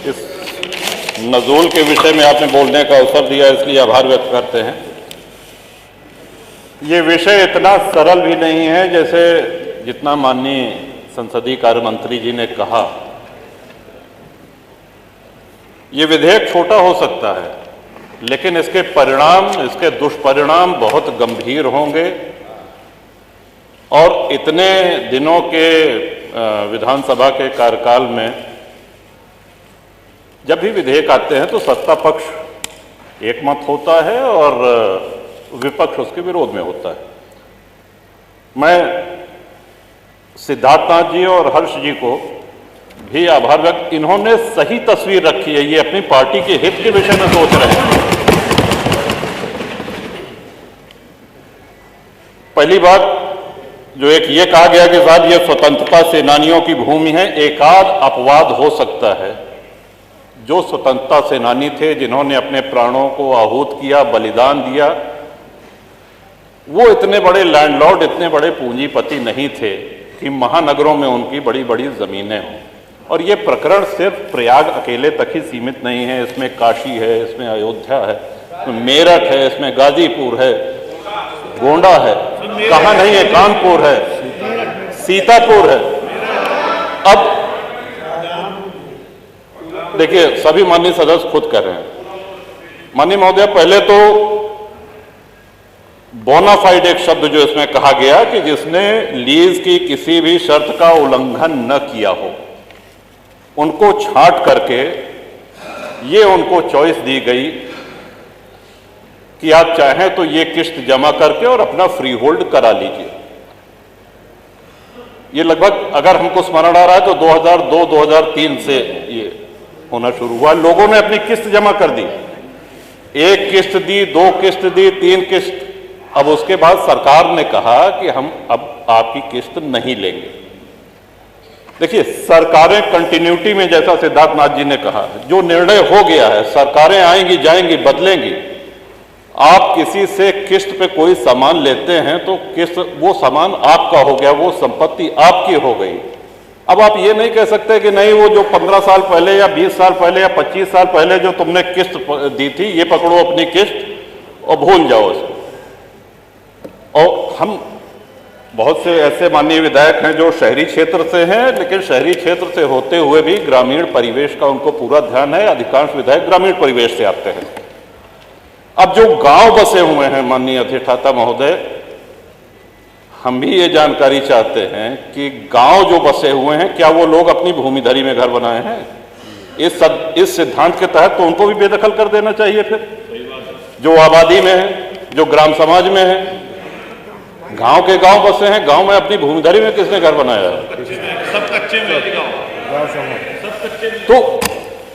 इस नज़ूल के विषय में आपने बोलने का अवसर दिया, इसलिए आभार व्यक्त करते हैं। ये विषय इतना सरल भी नहीं है जैसे जितना माननीय संसदीय कार्य मंत्री जी ने कहा। ये विधेयक छोटा हो सकता है, लेकिन इसके परिणाम, इसके दुष्परिणाम बहुत गंभीर होंगे और इतने दिनों के विधानसभा के कार्यकाल में जब भी विधेयक आते हैं तो सत्ता पक्ष एक मत होता है और विपक्ष उसके विरोध में होता है। मैं सिद्धार्थनाथ जी और हर्ष जी को भी आभार व्यक्त, इन्होंने सही तस्वीर रखी है, ये अपनी पार्टी के हित के विषय में सोच रहे हैं। पहली बात जो एक ये कहा गया कि साहब ये स्वतंत्रता सेनानियों की भूमि है, एकाध अपवाद हो सकता है। जो स्वतंत्रता सेनानी थे, जिन्होंने अपने प्राणों को आहूत किया, बलिदान दिया, वो इतने बड़े लैंडलॉर्ड, इतने बड़े पूंजीपति नहीं थे कि महानगरों में उनकी बड़ी बड़ी जमीनें हों। और ये प्रकरण सिर्फ प्रयाग अकेले तक ही सीमित नहीं है, इसमें काशी है, इसमें अयोध्या है, इसमें मेरठ है, इसमें गाजीपुर है, गोंडा है, कहाँ नहीं है, कानपुर है, सीतापुर है। अब देखिए, सभी माननीय सदस्य खुद कर रहे हैं। माननीय महोदय, पहले तो बोनाफाइड एक शब्द जो इसमें कहा गया कि जिसने लीज की किसी भी शर्त का उल्लंघन न किया हो, उनको छांट करके ये उनको चॉइस दी गई कि आप चाहें तो ये किस्त जमा करके और अपना फ्री होल्ड करा लीजिए। ये लगभग, अगर हमको स्मरण आ रहा है तो 2002-2003 से ये होना शुरू हुआ। लोगों ने अपनी किस्त जमा कर दी, एक किस्त दी, दो किस्त दी, तीन किस्त। अब उसके बाद सरकार ने कहा कि हम अब आपकी किस्त नहीं लेंगे। देखिए, सरकारें कंटिन्यूटी में, जैसा सिद्धार्थनाथ जी ने कहा, जो निर्णय हो गया है, सरकारें आएंगी जाएंगी, बदलेंगी। आप किसी से किस्त पे कोई सामान लेते हैं तो किस्त, वो सामान आपका हो गया, वो संपत्ति आपकी हो गई। अब आप ये नहीं कह सकते कि नहीं, वो जो 15 साल पहले या 20 साल पहले या 25 साल पहले जो तुमने किस्त दी थी, ये पकड़ो अपनी किस्त और भूल जाओ इसको। और हम बहुत से ऐसे माननीय विधायक हैं जो शहरी क्षेत्र से हैं, लेकिन शहरी क्षेत्र से होते हुए भी ग्रामीण परिवेश का उनको पूरा ध्यान है। अधिकांश विधायक ग्रामीण परिवेश से आते हैं। अब जो गांव बसे हुए हैं, माननीय अधिष्ठाता महोदय, हम भी ये जानकारी चाहते हैं कि गांव जो बसे हुए हैं, क्या वो लोग अपनी भूमिधरी में घर बनाए हैं? इस सिद्धांत के तहत तो उनको भी बेदखल कर देना चाहिए। फिर जो आबादी में है, जो ग्राम समाज में है, गांव के गांव बसे हैं, गांव में अपनी भूमिधरी में किसने घर बनाया है? सब कच्चे में, सब कच्चे में। तो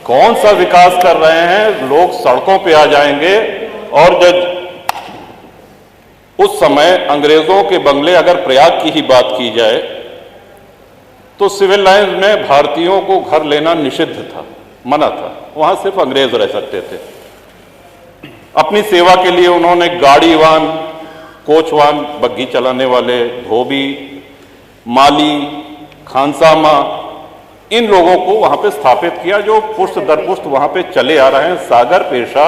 कौन सा विकास कर रहे हैं? लोग सड़कों पे आ जाएंगे। और जब उस समय अंग्रेजों के बंगले, अगर प्रयाग की ही बात की जाए, तो सिविल लाइंस में भारतीयों को घर लेना निषिद्ध था, मना था। वहां सिर्फ अंग्रेज रह सकते थे। अपनी सेवा के लिए उन्होंने गाड़ीवान, कोचवान, बग्घी चलाने वाले, धोबी, माली, खानसामा, इन लोगों को वहां पे स्थापित किया, जो पुष्ट दर पुष्ट वहां पे चले आ रहे हैं। सागर पेशा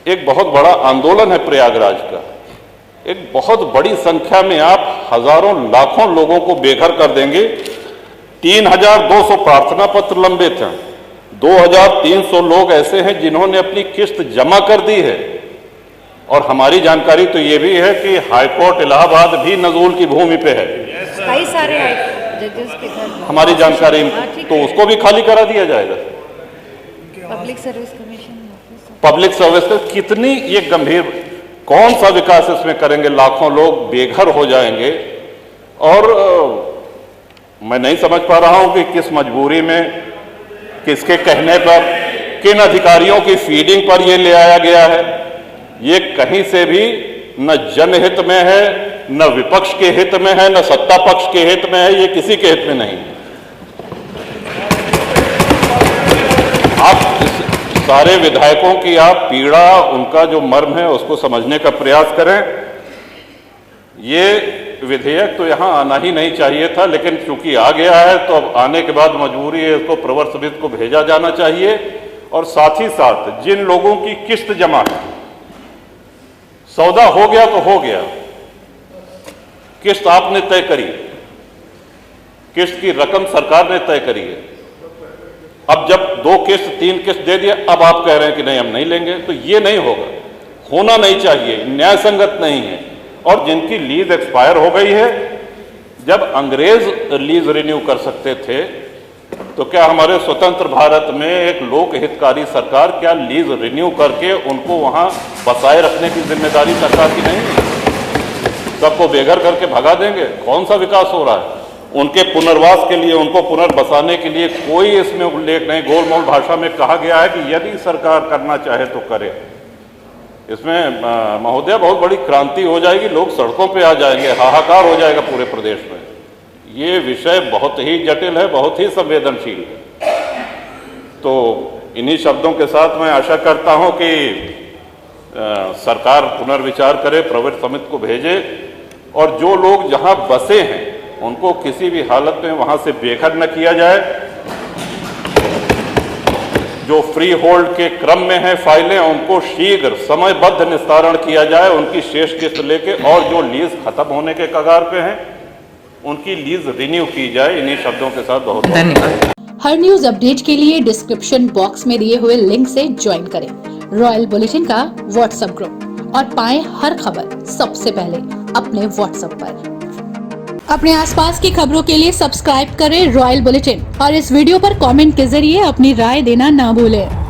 एक बहुत बड़ा आंदोलन है प्रयागराज का। एक बहुत बड़ी संख्या में आप हजारों लाखों लोगों को बेघर कर देंगे। 3200 प्रार्थना पत्र लंबित हैं। 2300 लोग ऐसे हैं जिन्होंने अपनी किस्त जमा कर दी है। और हमारी जानकारी तो ये भी है कि हाईकोर्ट इलाहाबाद भी नजूल की भूमि पे है। कई सारे जजेस के घर, हमारी जानकारी, तो उसको भी खाली करा दिया जाएगा। Public service commission, public service का कितनी ये गंभीर, कौन सा विकास इसमें करेंगे? लाखों लोग बेघर हो जाएंगे। और मैं नहीं समझ पा रहा हूं कि किस मजबूरी में, किसके कहने पर, किन अधिकारियों की फीडिंग पर ये ले आया गया है। ये कहीं से भी न जनहित में है, न विपक्ष के हित में है, न सत्ता पक्ष के हित में है, ये किसी के हित में नहीं है। आप सारे विधायकों की आप पीड़ा, उनका जो मर्म है, उसको समझने का प्रयास करें। ये विधेयक तो यहाँ आना ही नहीं चाहिए था, लेकिन चूंकि आ गया है तो अब आने के बाद मजबूरी है, इसको प्रवर समिति को भेजा जाना चाहिए। और साथ ही साथ जिन लोगों की किस्त जमा है, सौदा हो गया तो हो गया, किस्त आपने तय करी, किस्त की रकम सरकार ने तय करी है। अब जब 2 किस्त 3 किस्त दे दिया, अब आप कह रहे हैं कि नहीं हम नहीं लेंगे, तो ये नहीं होगा, होना नहीं चाहिए, न्याय संगत नहीं है। और जिनकी लीज एक्सपायर हो गई है, जब अंग्रेज लीज रिन्यू कर सकते थे, तो क्या हमारे स्वतंत्र भारत में एक लोक हितकारी सरकार क्या लीज रिन्यू करके उनको वहां बसाए रखने की जिम्मेदारी सरकार की नहीं है? सबको बेघर करके भगा देंगे? कौन सा विकास हो रहा है? उनके पुनर्वास के लिए, उनको पुनर्बसाने के लिए कोई इसमें उल्लेख नहीं। गोलमोल भाषा में कहा गया है कि यदि सरकार करना चाहे तो करे। इसमें महोदय बहुत बड़ी क्रांति हो जाएगी, लोग सड़कों पे आ जाएंगे, हाहाकार हो जाएगा पूरे प्रदेश में। ये विषय बहुत ही जटिल है, बहुत ही संवेदनशील है। तो इन्हीं शब्दों के साथ मैं आशा करता हूं कि सरकार पुनर्विचार करे, प्रवर समिति को भेजे, और जो लोग जहां बसे हैं उनको किसी भी हालत में वहां से बेघर न किया जाए। जो फ्री होल्ड के क्रम में है फाइलें, उनको शीघ्र समयबद्ध निस्तारण किया जाए, उनकी शेष किस्त लेके, और जो लीज खत्म होने के कगार पे हैं उनकी लीज रिन्यू की जाए। इन्हीं शब्दों के साथ बहुत धन्यवाद। हर न्यूज अपडेट के लिए डिस्क्रिप्शन बॉक्स में दिए हुए लिंक से ज्वाइन करें रॉयल बुलेटिन का व्हाट्सएप ग्रुप और पाएं हर खबर सबसे पहले अपने व्हाट्सएप पर। अपने आसपास की खबरों के लिए सब्सक्राइब करें रॉयल बुलेटिन और इस वीडियो पर कमेंट के जरिए अपनी राय देना ना भूलें।